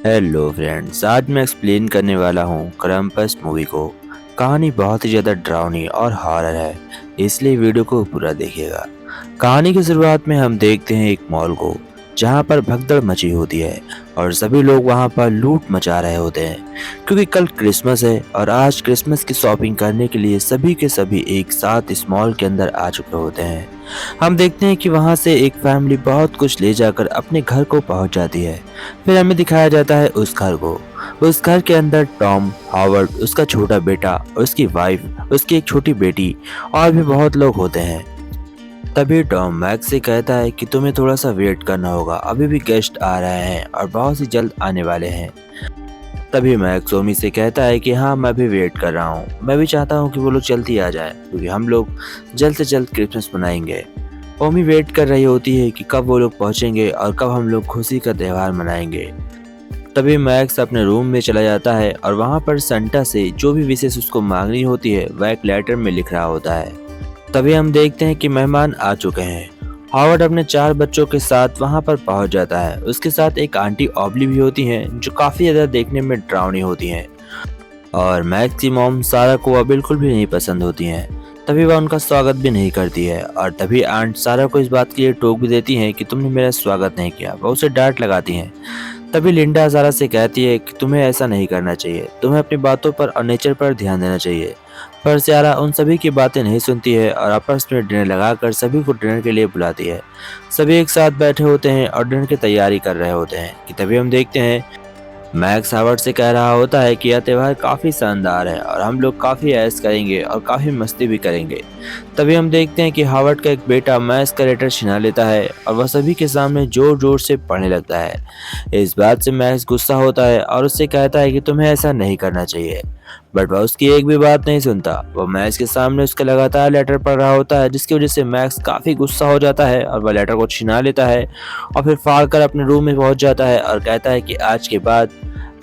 Hello friends, आज मैं explain करने वाला हूँ क्रम्पस मूवी को। कहानी बहुत ही ज़्यादा डरावनी और हॉरर है, इसलिए वीडियो को पूरा देखिएगा। कहानी की शुरुआत में हम देखते हैं एक मॉल को, जहाँ पर भगदड़ मची होती है और सभी लोग वहाँ पर लूट मचा रहे होते हैं, क्योंकि कल क्रिसमस है और आज क्रिसमस की शॉपिंग करने के लिए सभी के सभी एक साथ इस मॉल के अंदर आ चुके होते हैं। हम देखते हैं कि वहाँ से एक फैमिली बहुत कुछ ले जाकर अपने घर को पहुँच जाती है। फिर हमें दिखाया जाता है उस घर को। उस घर के अंदर टॉम, हॉवर्ड, उसका छोटा बेटा, उसकी वाइफ, उसकी एक छोटी बेटी और भी बहुत लोग होते हैं। तभी टॉम मैक्स से कहता है कि तुम्हें थोड़ा सा वेट करना होगा, अभी भी गेस्ट आ रहे हैं और बहुत ही जल्द आने वाले हैं। तभी मैक्स ओमी से कहता है कि हाँ, मैं भी वेट कर रहा हूँ, मैं भी चाहता हूँ कि वो लोग जल्दी आ जाए, क्योंकि हम लोग जल्द से जल्द क्रिसमस मनाएंगे। ओमी वेट कर रही होती है कि कब वो लोग पहुंचेंगे और कब हम लोग खुशी का त्यौहार मनाएंगे। तभी मैक्स अपने रूम में चला जाता है और वहाँ पर सेंटा से जो भी विशेष उसको मांगनी होती है वह एक लेटर में लिख रहा होता है। तभी हम देखते हैं कि मेहमान आ चुके हैं। हॉवर्ड अपने 4 बच्चों के साथ वहाँ पर पहुँच जाता है। उसके साथ एक आंटी ऑबली भी होती हैं, जो काफ़ी ज़्यादा देखने में डरावनी होती हैं, और मैक्स की मॉम सारा को वह बिल्कुल भी नहीं पसंद होती हैं। तभी वह उनका स्वागत भी नहीं करती है और तभी आंट सारा को इस बात के लिए टोक भी देती हैं कि तुमने मेरा स्वागत नहीं किया। वह उसे डांट लगाती हैं। तभी लिंडा सारा से कहती है कि तुम्हें ऐसा नहीं करना चाहिए, तुम्हें अपनी बातों पर और नेचर पर ध्यान देना चाहिए। पर सारा उन सभी की बातें नहीं सुनती है और आपस में डिनर लगाकर सभी को डिनर के लिए बुलाती है। सभी एक साथ बैठे होते हैं और डिनर की तैयारी कर रहे होते हैं कि तभी हम देखते हैं मैक्स हावर्ड से कह रहा होता है कि यह त्यौहार काफ़ी शानदार है और हम लोग काफ़ी ऐश करेंगे और काफ़ी मस्ती भी करेंगे। तभी हम देखते हैं कि हावर्ड का एक बेटा मैक्स का लेटर छिना लेता है और वह सभी के सामने जोर जोर से पढ़ने लगता है। इस बात से मैक्स गुस्सा होता है और उससे कहता है कि तुम्हें ऐसा नहीं करना चाहिए, बट वह उसकी एक भी बात नहीं सुनता। वह मैक्स के सामने उसका लगातार लेटर पढ़ रहा होता है, जिसकी वजह से मैक्स काफ़ी गुस्सा हो जाता है और वह लेटर को छिना लेता है और फिर फाड़ कर अपने रूम में पहुंच जाता है और कहता है कि आज के बाद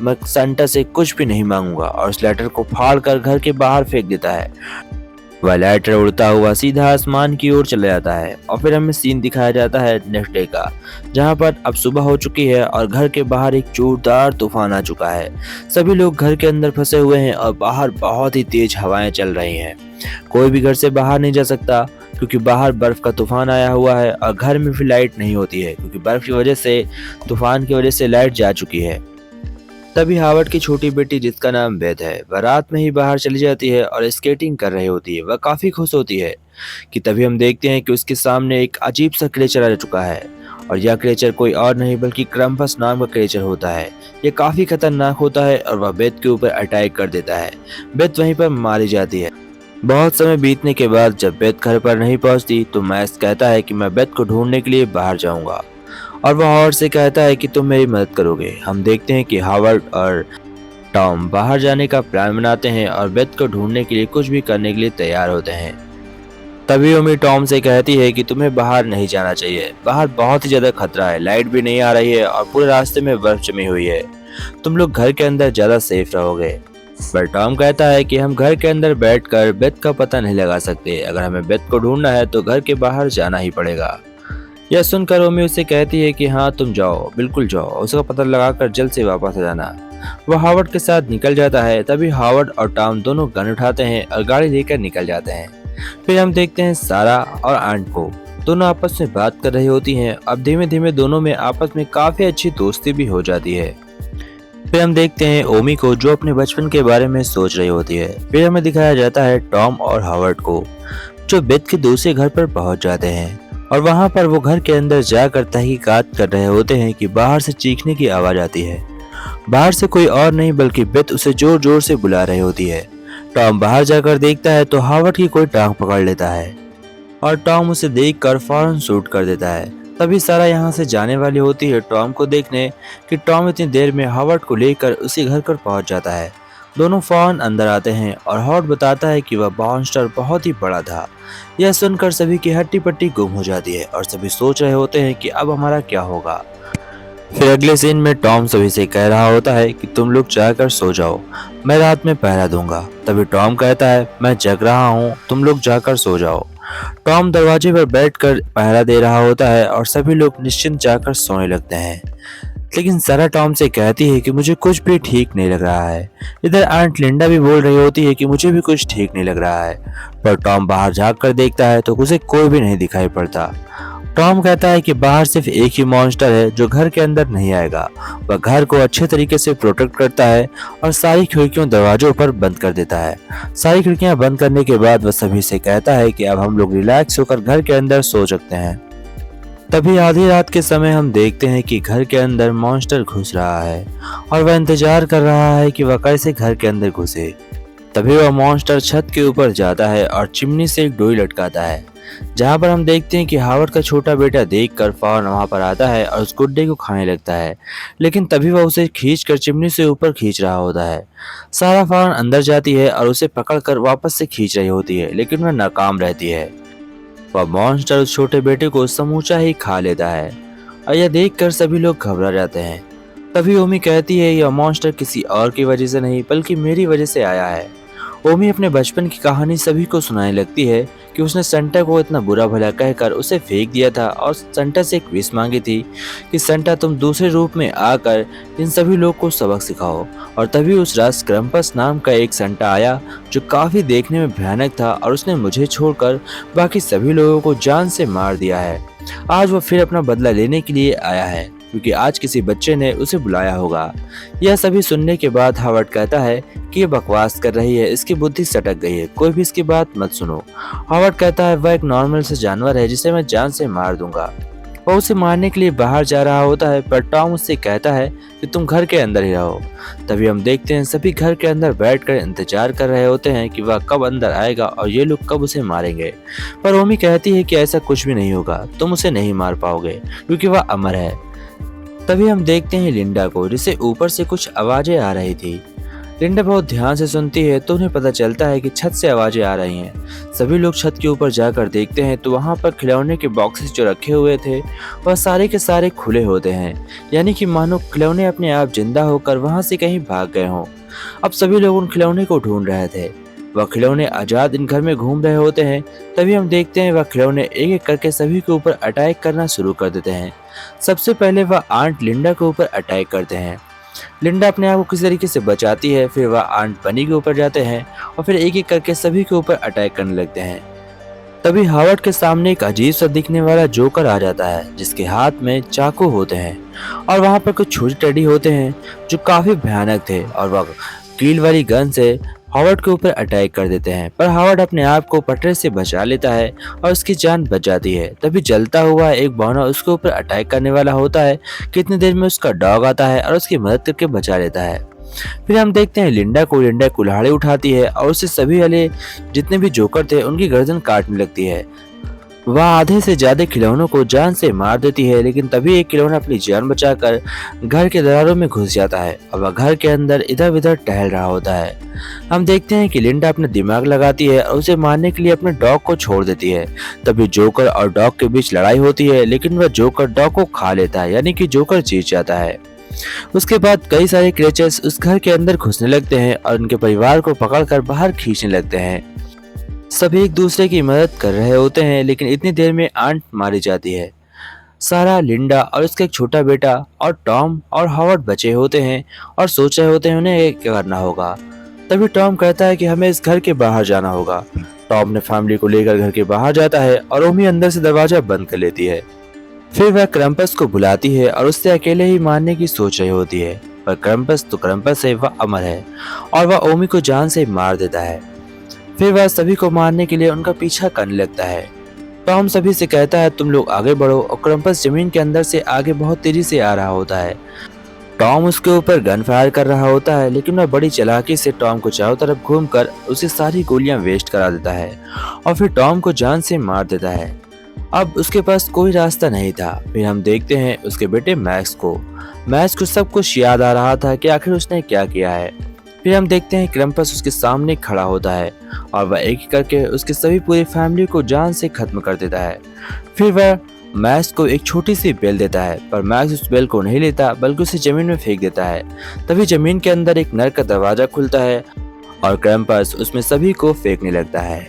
मैं सेंटा से कुछ भी नहीं मांगूंगा, और उस लेटर को फाड़ कर घर के बाहर फेंक देता है। वह लेटर उड़ता हुआ सीधा आसमान की ओर चला जाता है और फिर हमें सीन दिखाया जाता है नेक्स्ट डे का, जहां पर अब सुबह हो चुकी है और घर के बाहर एक जोरदार तूफान आ चुका है। सभी लोग घर के अंदर फंसे हुए हैं और बाहर बहुत ही तेज हवाएं चल रही हैं। कोई भी घर से बाहर नहीं जा सकता, क्योंकि बाहर बर्फ का तूफान आया हुआ है और घर में भी लाइट नहीं होती है, क्योंकि बर्फ की वजह से, तूफान की वजह से लाइट जा चुकी है। तभी हावर्ड की छोटी बेटी, जिसका नाम बेथ है, वह रात में ही बाहर चली जाती है और स्केटिंग कर रही होती है। वह काफी खुश होती है कि तभी हम देखते हैं कि उसके सामने एक अजीब सा क्रिएचर आ चुका है, और यह क्रिएचर कोई और नहीं बल्कि क्रम्पस नाम का क्रिएचर होता है। यह काफी खतरनाक होता है और वह बेथ के ऊपर अटैक कर देता है। बेथ वहीं पर मारी जाती है। बहुत समय बीतने के बाद जब बेथ घर पर नहीं पहुंचती तो मैक्स कहता है कि मैं बेथ को ढूंढने के लिए बाहर जाऊंगा, और वह हावर्ड से कहता है कि तुम मेरी मदद करोगे। हम देखते हैं कि हावर्ड और टॉम बाहर जाने का प्लान बनाते हैं और बेथ को ढूंढने के लिए कुछ भी करने के लिए तैयार होते हैं। तभी ओमी टॉम से कहती है कि तुम्हें बाहर नहीं जाना चाहिए, बाहर बहुत ही ज्यादा खतरा है, लाइट भी नहीं आ रही है और पूरे रास्ते में बर्फ जमी हुई है, तुम लोग घर के अंदर ज्यादा सेफ रहोगे। पर टॉम कहता है कि हम घर के अंदर बैठकर बेथ का पता नहीं लगा सकते, अगर हमें बेथ को ढूंढना है तो घर के बाहर जाना ही पड़ेगा। यह सुनकर ओमी उसे कहती है कि हाँ, तुम जाओ, बिल्कुल जाओ, उसका पता लगाकर जल्द से वापस आ जाना। वह हावर्ड के साथ निकल जाता है। तभी हावर्ड और टॉम दोनों गन उठाते हैं और गाड़ी लेकर निकल जाते हैं। फिर हम देखते हैं सारा और आंट को, दोनों आपस में बात कर रही होती हैं। अब धीमे धीमे दोनों में आपस में काफी अच्छी दोस्ती भी हो जाती है। फिर हम देखते हैं ओमी को, जो अपने बचपन के बारे में सोच रही होती है। फिर हमें दिखाया जाता है टॉम और हावर्ड को, जो बेथ के दूसरे घर पर पहुंच जाते हैं, और वहां पर वो घर के अंदर जाकर तहकीकात कर रहे होते हैं कि बाहर से चीखने की आवाज आती है। बाहर से कोई और नहीं बल्कि बेथ उसे जोर जोर से बुला रही होती है। टॉम बाहर जाकर देखता है तो हावर्ड की कोई टांग पकड़ लेता है और टॉम उसे देखकर फौरन शूट कर देता है। तभी सारा यहाँ से जाने वाली होती है टॉम को देखने, कि टॉम इतनी देर में हावर्ड को लेकर उसी घर पर पहुंच जाता है। दोनों फौरन अंदर आते हैं और हावर्ड बताता है कि वह मॉन्स्टर बहुत ही बड़ा था। यह सुनकर सभी की हट्टी पट्टी गुम हो जाती है और सभी सोच रहे होते हैं कि अब हमारा क्या होगा। फिर अगले सीन में टॉम सभी से कह रहा होता है कि तुम लोग जाकर सो जाओ, मैं रात में पहरा दूंगा। तभी टॉम कहता है मैं जग रहा हूँ, तुम लोग जाकर सो जाओ। टॉम दरवाजे पर बैठकर पहरा दे रहा होता है और सभी लोग निश्चिंत जाकर सोने लगते हैं। लेकिन सारा टॉम से कहती है कि मुझे कुछ भी ठीक नहीं लग रहा है। इधर आंट लिंडा भी बोल रही होती है कि मुझे भी कुछ ठीक नहीं लग रहा है, पर टॉम बाहर झांक कर देखता है तो उसे कोई भी नहीं दिखाई पड़ता। टॉम कहता है कि बाहर सिर्फ एक ही मॉन्स्टर है जो घर के अंदर नहीं आएगा। वह घर को अच्छे तरीके से प्रोटेक्ट करता है और सारी खिड़कियों दरवाजों पर बंद कर देता है। सारी खिड़कियां बंद करने के बाद वह सभी से कहता है कि अब हम लोग रिलैक्स होकर घर के अंदर सो सकते हैं। तभी आधी रात के समय हम देखते हैं कि घर के अंदर मॉन्स्टर घुस रहा है और वह इंतजार कर रहा है कि वह कैसे घर के अंदर घुसे। तभी वह मॉन्स्टर छत के ऊपर जाता है और चिमनी से एक डोरी लटकाता है, जहाँ पर हम देखते हैं कि हावर्ड का छोटा बेटा देखकर फौरन वहाँ पर आता है और उस गुड्डे को खाने लगता है। लेकिन तभी वह उसे खींचकर चिमनी से ऊपर खींच रहा होता है। सारा फौरन अंदर जाती है और उसे पकड़कर वापस से खींच रही होती है, लेकिन वह नाकाम रहती है। वह मॉन्स्टर उस छोटे बेटे को समूचा ही खा लेता है और यह देखकर सभी लोग घबरा जाते हैं। तभी ओमी कहती है यह मॉन्स्टर किसी और की वजह से नहीं बल्कि मेरी वजह से आया है। ओमी अपने बचपन की कहानी सभी को सुनाने लगती है कि उसने सेंटा को इतना बुरा भला कहकर उसे फेंक दिया था और सेंटा से एक विश मांगी थी कि सेंटा तुम दूसरे रूप में आकर इन सभी लोग को सबक सिखाओ। और तभी उस रात क्रम्पस नाम का एक सेंटा आया जो काफी देखने में भयानक था और उसने मुझे छोड़कर बाकी सभी लोगों को जान से मार दिया है। आज वह फिर अपना बदला लेने के लिए आया है क्योंकि आज किसी बच्चे ने उसे बुलाया होगा। यह सभी सुनने के बाद हावर्ड कहता है कि ये बकवास कर रही है, इसकी बुद्धि सटक गई है, कोई भी इसकी बात मत सुनो। हावर्ड कहता है वह एक नॉर्मल से जानवर है जिसे मैं जान से मार दूंगा। वह उसे मारने के लिए बाहर जा रहा होता है, पर टॉम उससे कहता है कि तुम घर के अंदर ही रहो। तभी हम देखते हैं सभी घर के अंदर बैठकर इंतजार कर रहे होते हैं कि वह कब अंदर आएगा और ये लोग कब उसे मारेंगे। पर ओमी कहती है कि ऐसा कुछ भी नहीं होगा, तुम उसे नहीं मार पाओगे क्योंकि वह अमर है। तभी हम देखते हैं लिंडा को, जिसे ऊपर से कुछ आवाजें आ रही थी। लिंडा बहुत ध्यान से सुनती है तो उन्हें पता चलता है कि छत से आवाजें आ रही हैं। सभी लोग छत के ऊपर जाकर देखते हैं तो वहां पर खिलौने के बॉक्सेस जो रखे हुए थे वह सारे के सारे खुले होते हैं, यानी कि मानो खिलौने अपने आप जिंदा होकर वहां से कहीं भाग गए हों। अब सभी लोग उन खिलौने को ढूंढ रहे थे। वह खिलौने आजाद इन घर में घूम रहे होते हैं। तभी हम देखते हैं वह खिलौने एक एक करके सभी के ऊपर अटैक करना शुरू कर देते हैं। सबसे पहले वह आंट लिंडा के ऊपर अटैक करते हैं। लिंडा अपने आप को किसी तरीके से बचाती है, फिर वह आंट बनी के ऊपर जाते हैं और फिर एक एक करके सभी के ऊपर अटैक करने लगते हैं। तभी हावर्ड के सामने एक अजीब सा दिखने वाला जोकर आ जाता है जिसके हाथ में चाकू होते हैं और वहाँ पर कुछ छोटे टेडी होते हैं जो काफी भयानक थे और वह कील वाली गन से हावर्ड के ऊपर अटैक कर देते हैं। पर हावर्ड अपने आप को पटरे से बचा लेता है और उसकी जान बच जाती है। तभी जलता हुआ एक बौना उसके ऊपर अटैक करने वाला होता है। कितनी देर में उसका डॉग आता है और उसकी मदद करके बचा लेता है। फिर हम देखते हैं लिंडा कुल्हाड़ी उठाती है और उससे सभी वाले जितने भी जोकर थे उनकी गर्दन काटने लगती है। वह आधे से ज्यादा खिलौनों को जान से मार देती है, लेकिन तभी एक खिलौना अपनी जान बचाकर घर के दरारों में घुस जाता है और वह घर के अंदर इधर उधर टहल रहा होता है। हम देखते हैं कि लिंडा अपना दिमाग लगाती है और उसे मारने के लिए अपने डॉग को छोड़ देती है। तभी जोकर और डॉग के बीच लड़ाई होती है, लेकिन वह जोकर डॉग को खा लेता है, यानी कि जोकर जीत जाता है। उसके बाद कई सारे क्रिएचर्स उस घर के अंदर घुसने लगते हैं और उनके परिवार को पकड़कर बाहर खींचने लगते हैं। सभी एक दूसरे की मदद कर रहे होते हैं, लेकिन इतनी देर में आंट मारी जाती है। सारा, लिंडा और उसका एक छोटा बेटा और टॉम और हावर्ड बचे होते हैं और सोच रहे होते हैं उन्हें क्या करना होगा। तभी टॉम कहता है कि हमें इस घर के बाहर जाना होगा। टॉम ने फैमिली को लेकर घर के बाहर जाता है और ओमी अंदर से दरवाजा बंद कर लेती है। फिर वह क्रम्पस को बुलाती है और उससे अकेले ही मारने की सोच रही होती है, पर क्रम्पस तो क्रम्पस है, वह अमर है और वह ओमी को जान से मार देता है। फिर वह सभी को मारने के लिए उनका पीछा करने लगता है। टॉम सभी से कहता है तुम लोग आगे बढ़ो और क्रम्पस जमीन के अंदर से आगे बहुत तेजी से आ रहा होता है। टॉम उसके ऊपर गन फायर कर रहा होता है, लेकिन वह बड़ी चालाकी से टॉम को चारों तरफ घूमकर उसे सारी गोलियां वेस्ट करा देता है और फिर टॉम को जान से मार देता है। अब उसके पास कोई रास्ता नहीं था। फिर हम देखते हैं उसके बेटे मैक्स को सब कुछ याद आ रहा था कि आखिर उसने क्या किया है। फिर हम देखते हैं क्रम्पस उसके सामने खड़ा होता है और वह एक एक करके उसकी सभी पूरी फैमिली को जान से खत्म कर देता है। फिर वह मैक्स को एक छोटी सी बेल देता है, पर मैक्स उस बेल को नहीं लेता बल्कि उसे जमीन में फेंक देता है। तभी जमीन के अंदर एक नर का दरवाजा खुलता है और क्रम्पस उसमें सभी को फेंकने लगता है।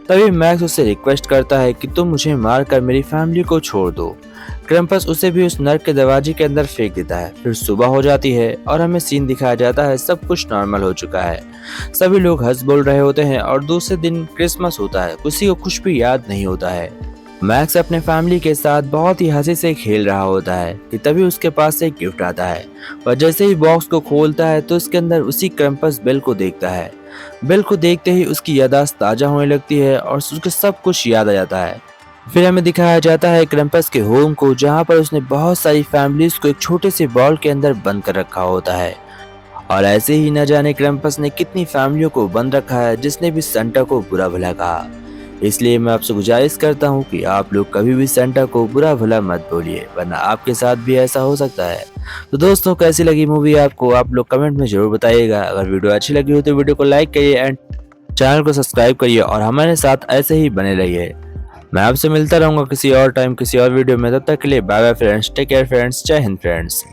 तभी मैक्स उससे रिक्वेस्ट करता है कि तुम मुझे मारकर मेरी फैमिली को छोड़ दो, क्रम्पस उसे भी उस नर्क के दरवाजे के अंदर फेंक देता है। फिर सुबह हो जाती है और हमें सीन दिखाया जाता है, सब कुछ नॉर्मल हो चुका है। सभी लोग हंस बोल रहे होते हैं और दूसरे दिन क्रिसमस होता है। किसी को कुछ भी याद नहीं होता है। मैक्स अपने फैमिली के साथ बहुत ही हंसी से खेल रहा होता है कि तभी उसके पास से एक गिफ्ट आता है और जैसे ही बॉक्स को खोलता है तो उसके अंदर उसी क्रम्पस बेल को देखता है। बेल को देखते ही उसकी याददाश्त ताजा होने लगती है और उसके सब कुछ याद आ जाता है। फिर हमें दिखाया जाता है क्रम्पस के होम को, जहाँ पर उसने बहुत सारी फैमिलीज को एक छोटे से बॉल के अंदर बंद कर रखा होता है। और ऐसे ही न जाने क्रम्पस ने कितनी फैमिलियों को बंद रखा है जिसने भी सेंटा को बुरा भला कहा। इसलिए मैं आपसे गुजारिश करता हूँ कि आप लोग कभी भी सेंटा को बुरा भला मत बोलिए, वरना आपके साथ भी ऐसा हो सकता है। तो दोस्तों, कैसी लगी मूवी आपको, आप लोग कमेंट में जरूर बताइएगा। अगर वीडियो अच्छी लगी हो तो वीडियो को लाइक करिए एंड चैनल को सब्सक्राइब करिए और हमारे साथ ऐसे ही बने रहिए। मैं आपसे मिलता रहूंगा किसी और टाइम किसी और वीडियो में। तब तक के लिए bye bye friends, take care friends, जय हिंद फ्रेंड्स।